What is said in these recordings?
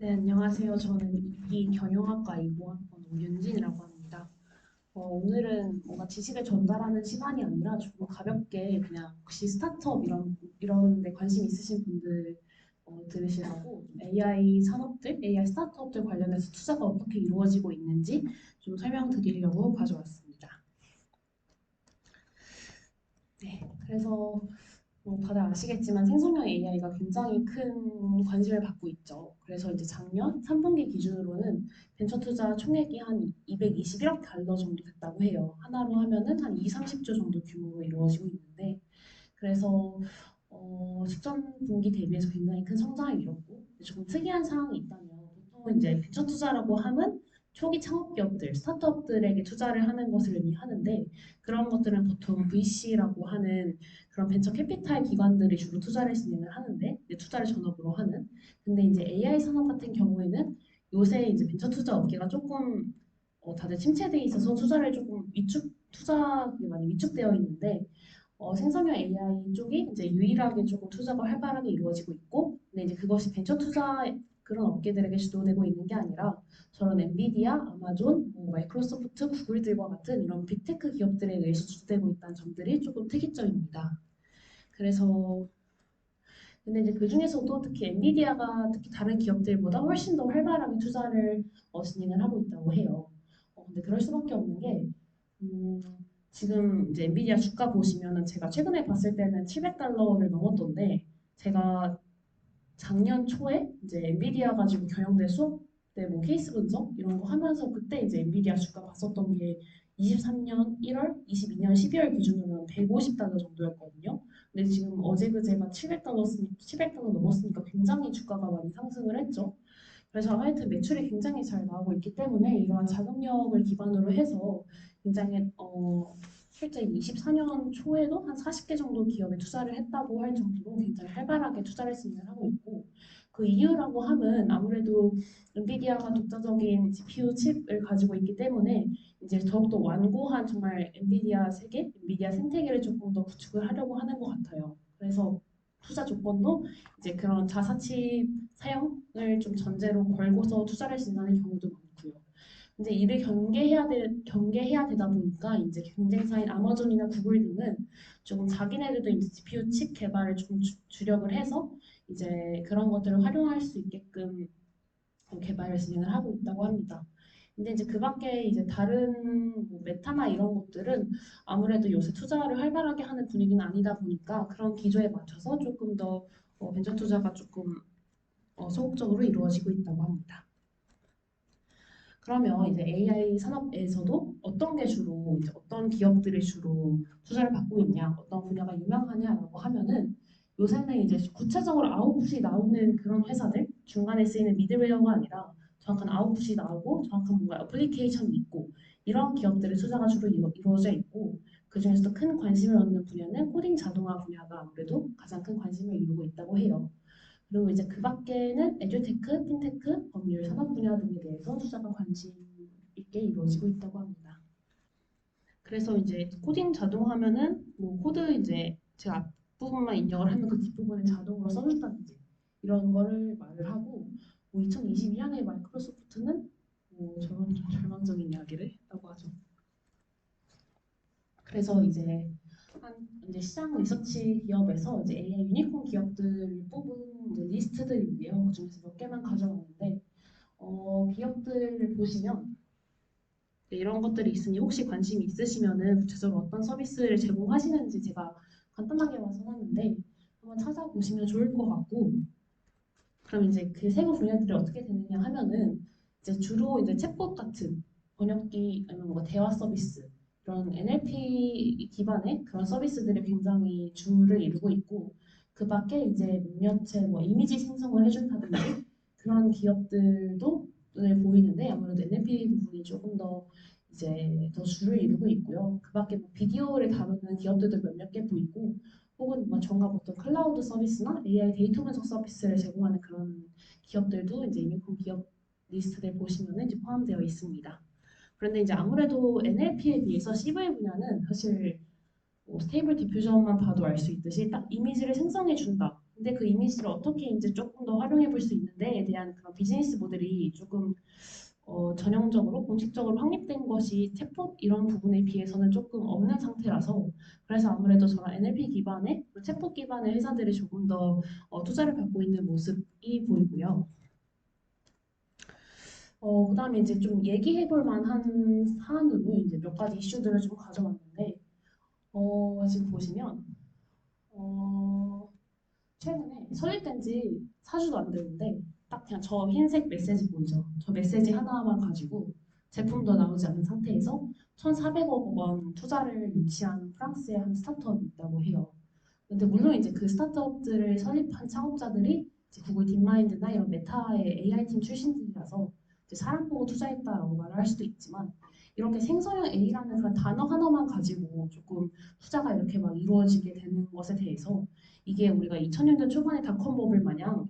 네, 안녕하세요. 저는 이 경영학과 20학번 오윤진이라고 합니다. 오늘은 뭔가 지식을 전달하는 시간이 아니라 조금 가볍게 그냥 혹시 스타트업 이런 데 관심 있으신 분들 들으시라고 좀 AI 산업들, AI 스타트업들 관련해서 투자가 어떻게 이루어지고 있는지 좀 설명드리려고 가져왔습니다. 네, 그래서 다들 아시겠지만 생성형 AI가 굉장히 큰 관심을 받고 있죠. 그래서 이제 작년 3분기 기준으로는 벤처 투자 총액이 한 221억 달러 정도 됐다고 해요. 하나로 하면은 한 2, 30조 정도 규모로 이루어지고 있는데, 그래서 직전 분기 대비해서 굉장히 큰 성장을 이뤘고, 조금 특이한 사항이 있다면 보통 이제 벤처 투자라고 하면 초기 창업 기업들, 스타트업들에게 투자를 하는 것을 의미하는데, 그런 것들은 보통 VC라고 하는 그런 벤처 캐피탈 기관들이 주로 투자를 진행을 하는데, 이제 투자를 전업으로 하는. 근데 이제 AI 산업 같은 경우에는 요새 이제 벤처 투자 업계가 조금 다들 침체돼 있어서 투자를 조금 투자가 많이 위축되어 있는데, 생성형 AI 쪽이 이제 유일하게 조금 투자가 활발하게 이루어지고 있고, 근데 이제 그것이 벤처 투자 그런 업계들에게 주도되고 있는 게 아니라 저런 엔비디아, 아마존, 마이크로소프트, 구글들과 같은 이런 빅테크 기업들에 의해서 주도되고 있다는 점들이 조금 특이점입니다. 그래서 근데 이제 그 중에서도 특히 엔비디아가 특히 다른 기업들보다 훨씬 더 활발하게 투자를 진행을 하고 있다고 해요. 근데 그럴 수밖에 없는 게 음, 지금 이제 엔비디아 주가 보시면은 제가 최근에 봤을 때는 700달러를 넘었던데 제가 작년 초에 이제 엔비디아 가지고 경영대 수업 때 뭐 케이스 분석 이런 거 하면서 그때 이제 엔비디아 주가 봤었던 게 23년 1월, 22년 12월 기준으로는 150달러 정도였거든요. 근데 지금 어제 그제가 700달러 넘었으니까 굉장히 주가가 많이 상승을 했죠. 그래서 하여튼 매출이 굉장히 잘 나오고 있기 때문에 이러한 자금력을 기반으로 해서 굉장히 실제 24년 초에도 한 40개 정도 기업에 투자를 했다고 할 정도로 굉장히 활발하게 투자를 진행을 하고 있고, 그 이유라고 하면 아무래도 엔비디아가 독자적인 GPU 칩을 가지고 있기 때문에 이제 더욱더 완고한 정말 엔비디아 세계, 엔비디아 생태계를 조금 더 구축을 하려고 하는 것 같아요. 그래서 투자 조건도 이제 그런 자사치 사용을 좀 전제로 걸고서 투자를 진행하는 경우도 많고요. 이제 이를 경계해야 되다 보니까 이제 경쟁사인 아마존이나 구글 등은 조금 자기네들도 이제 GPU 칩 개발을 좀 주력을 해서 이제 그런 것들을 활용할 수 있게끔 개발을 진행을 하고 있다고 합니다. 근데 이제 그 밖에 이제 다른 뭐 메타나 이런 것들은 아무래도 요새 투자를 활발하게 하는 분위기는 아니다 보니까 그런 기조에 맞춰서 조금 더 벤처 투자가 조금 소극적으로 이루어지고 있다고 합니다. 그러면 이제 AI 산업에서도 어떤 게 주로 이제 어떤 기업들이 주로 투자를 받고 있냐, 어떤 분야가 유명하냐라고 하면은 요새는 이제 구체적으로 아웃풋이 나오는 그런 회사들, 중간에 쓰이는 미드웨어가 아니라 정확한 아웃풋이 나오고 정확한 뭔가 애플리케이션이 있고 이런 기업들의 투자가 주로 이루어져 있고, 그 중에서도 큰 관심을 얻는 분야는 코딩 자동화 분야가 아무래도 가장 큰 관심을 이루고 있다고 해요. 그리고 이제 그 밖에는 에듀테크, 핀테크, 법률, 산업 분야 등에 대해서 투자가 관심 있게 이루어지고 있다고 합니다. 그래서 이제 코딩 자동하면은 뭐 코드 이제 제가 앞부분만 입력을 하면 그 뒷부분을 자동으로 써준다든지 이런 거를 말을 하고, 뭐 2022년에 마이크로소프트는 뭐 저런 좀 절망적인 이야기를 했다고 하죠. 그래서 이제 시장 리서치 기업에서 이제 AI 유니콘 기업들을 뽑은 이제 리스트들인데요. 그중에서 몇 개만 가져왔는데 기업들을 보시면 이런 것들이 있으니 혹시 관심 있으시면은 구체적으로 어떤 서비스를 제공하시는지 제가 간단하게만 써놨는데 한번 찾아보시면 좋을 것 같고, 그럼 이제 그 세부 분야들이 어떻게 되느냐 하면은 이제 주로 이제 챗봇 같은 번역기 아니면 뭔가 대화 서비스 그런 NLP 기반의 그런 서비스들이 굉장히 주를 이루고 있고, 그 밖에 이제 몇몇의 뭐 이미지 생성을 해준다든지 그런 기업들도 눈에 보이는데 아무래도 NLP 부분이 조금 더 이제 더 주를 이루고 있고요. 그 밖에 뭐 비디오를 다루는 기업들도 몇몇 개 보이고, 혹은 뭐 정가 어떤 클라우드 서비스나 AI 데이터 분석 서비스를 제공하는 그런 기업들도 이제 유니콘 기업 리스트를 보시면 이제 포함되어 있습니다. 그런데 이제 아무래도 NLP에 비해서 CV 분야는 사실 뭐 스테이블 디퓨전만 봐도 알 수 있듯이 딱 이미지를 생성해 준다. 근데 그 이미지를 어떻게 이제 조금 더 활용해 볼 수 있는데에 대한 그런 비즈니스 모델이 조금 전형적으로 공식적으로 확립된 것이 챗봇 이런 부분에 비해서는 조금 없는 상태라서 그래서 아무래도 저런 NLP 기반의 챗봇 기반의 회사들이 조금 더 투자를 받고 있는 모습이 보이고요. 그다음에 이제 좀 얘기해 볼 만한 사안으로 이제 몇 가지 이슈들을 좀 가져왔는데 지금 보시면 어, 최근에 설립된 지 4주도 안 됐는데 딱 그냥 저 흰색 메시지 보이죠? 저 메시지 하나만 가지고 제품도 나오지 않은 상태에서 1,400억 원 투자를 유치한 프랑스의 한 스타트업이 있다고 해요. 근데 물론 이제 그 스타트업들을 설립한 창업자들이 이제 구글 딥마인드나 이런 메타의 AI 팀 출신들이라서 이제 사람 보고 투자했다라고 말을 할 수도 있지만 이렇게 생성형 A라는 그런 단어 하나만 가지고 조금 투자가 이렇게 막 이루어지게 되는 것에 대해서 이게 우리가 2000년대 초반에 닷컴 버블 마냥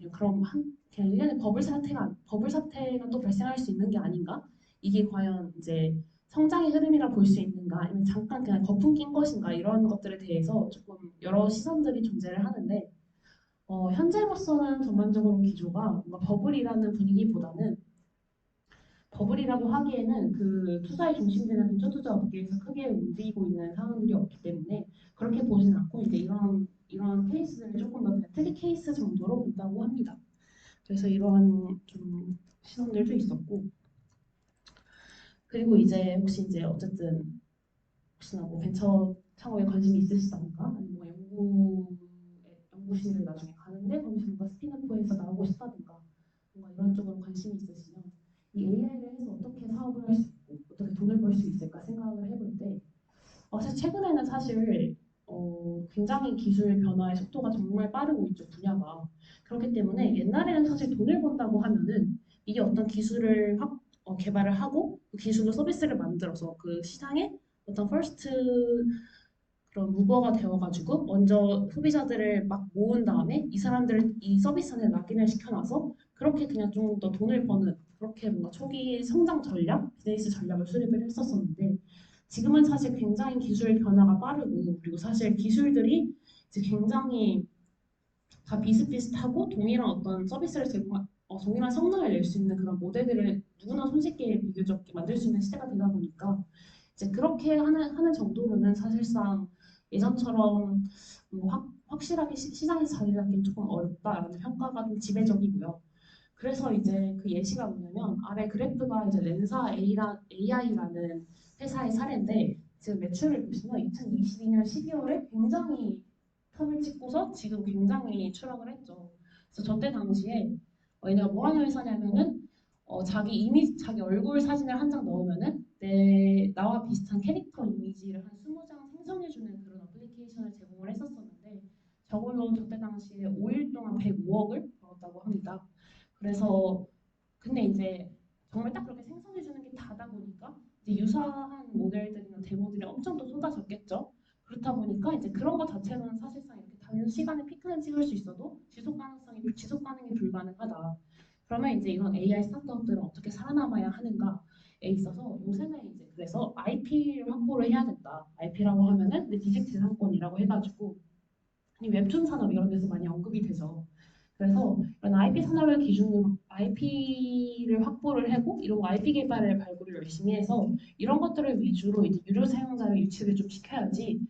그냥 일련의 버블 사태가 또 발생할 수 있는 게 아닌가? 이게 과연 이제 성장의 흐름이라 볼 수 있는가? 아니면 잠깐 그냥 거품 낀 것인가? 이런 것들에 대해서 조금 여러 시선들이 존재를 하는데 현재로서는 전반적으로 기조가 뭔가 버블이라는 분위기보다는 버블이라고 하기에는 그 투자에 중심되는 벤처 투자 업계에서 크게 움직이고 있는 상황들이 없기 때문에 그렇게 보지는 않고 이제 이런 케이스들을 조금 더 그냥 특이 케이스 정도로 본다고 합니다. 그래서 이러한 좀 시선들도 있었고 그리고 이제 혹시 이제 어쨌든 혹시나 뭐 벤처 창업에 관심이 있으시다든가 아니면 뭐 연구실을 나중에 가는데 거기서 뭔가 스피너프에서 나오고 싶다든가 뭔가 이런 쪽으로 관심이 있으시면 이 AI를 해서 어떻게 사업을 할 수 있고 어떻게 돈을 벌 수 있을까 생각을 해볼 때 사실 최근에는 사실 굉장히 기술 변화의 속도가 정말 빠르고 있죠 분야가 그렇기 때문에 옛날에는 사실 돈을 번다고 하면은 이게 어떤 기술을 개발을 하고 그 기술로 서비스를 만들어서 그 시장에 어떤 퍼스트 그런 무버가 되어가지고 먼저 소비자들을 막 모은 다음에 이 사람들을 이 서비스 안에 락인을 시켜놔서 그렇게 그냥 좀 더 돈을 버는 그렇게 뭔가 초기 성장 전략, 비즈니스 전략을 수립을 했었었는데 지금은 사실 굉장히 기술 변화가 빠르고 그리고 사실 기술들이 이제 굉장히 다 비슷비슷하고 동일한 어떤 서비스를 동일한 성능을 낼 수 있는 그런 모델들을 누구나 손쉽게 비교적 만들 수 있는 시대가 되다 보니까 이제 그렇게 하는 정도로는 사실상 예전처럼 확실하게 시장에서 자리 잡기는 조금 어렵다라는 평가가 좀 지배적이고요. 그래서 이제 그 예시가 뭐냐면 아래 그래프가 이제 렌사 AI라는 회사의 사례인데 지금 매출을 보시면 2022년 12월에 굉장히 탑을 찍고서 지금 굉장히 추락을 했죠. 그래서 저때 당시에 얘네가 뭐 하는 회사냐면은 자기 얼굴 사진을 한 장 넣으면은 나와 비슷한 캐릭터 이미지를 한 20장 생성해주는 그런 어플리케이션을 제공을 했었었는데 저걸로 저때 당시에 5일 동안 105억을 벌었다고 합니다. 그래서 근데 이제 정말 딱 그렇게 생성해주는 게 다다 보니까 이제 유사한 모델들이나 데모들이 엄청 또 쏟아졌겠죠. 그렇다 보니까 이제 그런 거 자체로는 사실상 이렇게 단시간에 피크는 찍을 수 있어도 지속 가능이 불가능하다. 그러면 이제 이런 AI 스타트업들은 어떻게 살아남아야 하는가에 있어서 요새는 이제 그래서 IP를 확보를 해야 된다. IP라고 하면은 디지털 재산권이라고 해가지고 이 웹툰 산업 이런 데서 많이 언급이 되죠. 그래서 이런 IP 산업을 기준으로 IP를 확보를 하고 이런 IP 개발을 발굴을 열심히 해서 이런 것들을 위주로 이제 유료 사용자를 유치를 좀 시켜야지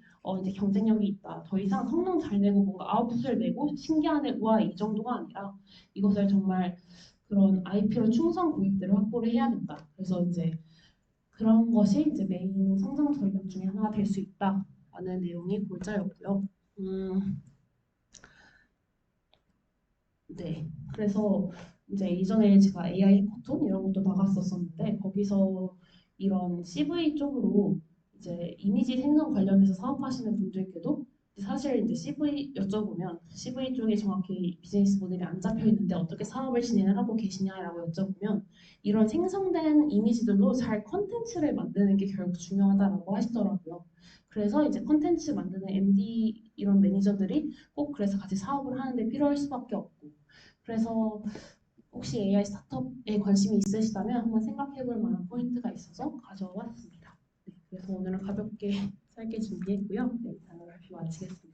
이제 경쟁력이 있다. 더 이상 성능 잘 내고 뭔가 아웃풋을 내고 신기하네 우와 이 정도가 아니라 이것을 정말 그런 IP로 충성 고객들을 확보를 해야 된다. 그래서 이제 그런 것이 이제 메인 성장 전략 중에 하나가 될 수 있다라는 내용이 골자였고요. 네. 그래서 이제 이전에 제가 AI 해커톤 이런 것도 나갔었었는데 거기서 이런 CV 쪽으로 이제 이미지 생성 관련해서 사업하시는 분들께도 사실 이제 CV 여쭤보면 CV 쪽에 정확히 비즈니스 모델이 안 잡혀 있는데 어떻게 사업을 진행을 하고 계시냐라고 여쭤보면 이런 생성된 이미지들로 잘 컨텐츠를 만드는 게 결국 중요하다라고 하시더라고요. 그래서 이제 컨텐츠 만드는 MD 이런 매니저들이 꼭 그래서 같이 사업을 하는데 필요할 수밖에 없고 그래서 혹시 AI 스타트업에 관심이 있으시다면 한번 생각해 볼 만한 포인트가 있어서 가져왔습니다. 네, 그래서 오늘은 가볍게 짧게 준비했고요. 네, 이상으로 발표 마치겠습니다.